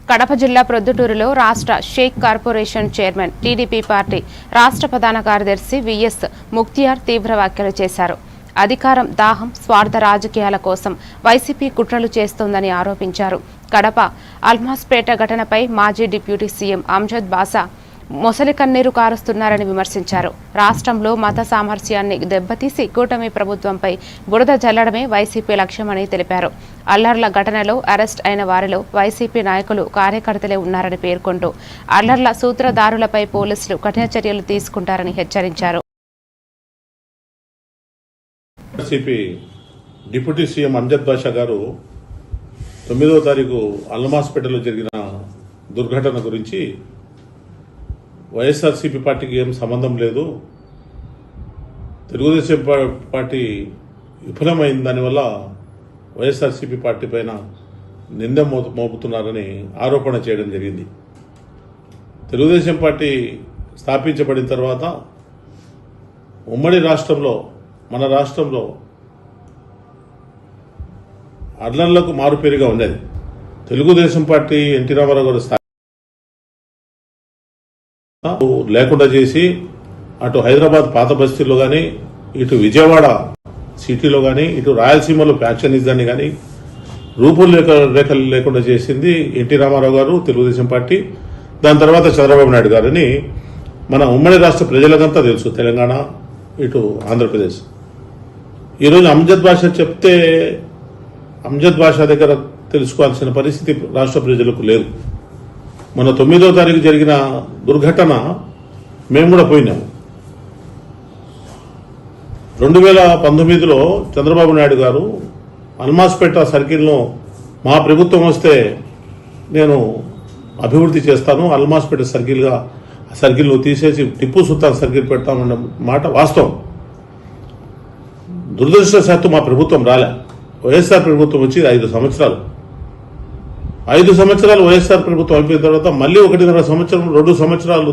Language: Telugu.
కడప జిల్లా ప్రొద్దుటూరులో రాష్ట్ర షేక్ కార్పొరేషన్ చైర్మన్ టీడీపీ పార్టీ రాష్ట్ర ప్రధాన కార్యదర్శి విఎస్ ముక్తియార్ తీవ్ర వ్యాఖ్యలు చేశారు. అధికారం, దాహం, స్వార్థ రాజకీయాల కోసం వైసీపీ కుట్రలు చేస్తోందని ఆరోపించారు. కడప అల్మాస్పేట ఘటనపై మాజీ డిప్యూటీ సీఎం అంజద్ బాషా మొసలి కన్నీరు కారుస్తున్నారని విమర్శించారు. రాష్ట్రంలో మత సామరస్యాన్ని దెబ్బతీసి కూటమి ప్రభుత్వంపై బురద జల్లడమే వైసీపీ లక్ష్యమని తెలిపారు. అల్లర్ల ఘటనలో అరెస్ట్ అయిన వారిలో వైసీపీ నాయకులు, కార్యకర్తలే ఉన్నారని పేర్కొంటూ అల్లర్ల సూత్రధారులపై పోలీసులు కఠిన చర్యలు తీసుకుంటారని హెచ్చరించారు. డిప్యూటీ సీఎం అంజద్ బాషా గారు 9వ తారీఖు అల్మాస్పేటలో జరిగిన దుర్ఘటన గురించి వైఎస్ఆర్సీపీ పార్టీకి ఏం సంబంధం లేదు, తెలుగుదేశం పార్టీ విఫలమైన దానివల్ల వైఎస్ఆర్సీపీ పార్టీ పైన నింద మోపుతున్నారని ఆరోపణ చేయడం జరిగింది. తెలుగుదేశం పార్టీ స్థాపించబడిన తర్వాత ఉమ్మడి రాష్ట్రంలో, మన రాష్ట్రంలో అల్లర్లకు మారుపేరుగా ఉన్నది. తెలుగుదేశం పార్టీ ఎన్టీ రామారావు గారు లేకుండా చేసి అటు హైదరాబాద్ పాత బస్తీలో కానీ, ఇటు విజయవాడ సిటీలో కానీ, ఇటు రాయలసీమలో ఫ్యాక్షనిజాన్ని కానీ రూపురేఖలు లేకుండా చేసింది ఎన్టీ రామారావు గారు, తెలుగుదేశం పార్టీ. దాని తర్వాత చంద్రబాబు నాయుడు గారని మన ఉమ్మడి రాష్ట్ర ప్రజలకంతా తెలుసు, తెలంగాణ, ఇటు ఆంధ్రప్రదేశ్. ఈరోజు అంజద్ బాషా చెప్తే అంజద్ బాషా దగ్గర తెలుసుకోవాల్సిన పరిస్థితి రాష్ట్ర ప్రజలకు లేదు. మన 9వ తారీఖు జరిగిన దుర్ఘటన మేము కూడా పోయినాము. 2019లో చంద్రబాబు నాయుడు గారు అల్మాస్పేట సర్కిల్ను మా ప్రభుత్వం వస్తే నేను అభివృద్ధి చేస్తాను, అల్మాస్పేట సర్కిల్ను తీసేసి టిప్పు సుల్తాన్ సర్కిల్ పెడతామన్న మాట వాస్తవం. దురదృష్టవశాత్తు మా ప్రభుత్వం రాలే. వైఎస్ఆర్ ప్రభుత్వం వచ్చి 5 సంవత్సరాలు. 5 సంవత్సరాలు వైఎస్ఆర్ ప్రభుత్వం అయిపోయిన తర్వాత మళ్ళీ 1.5 సంవత్సరం, 2 సంవత్సరాలు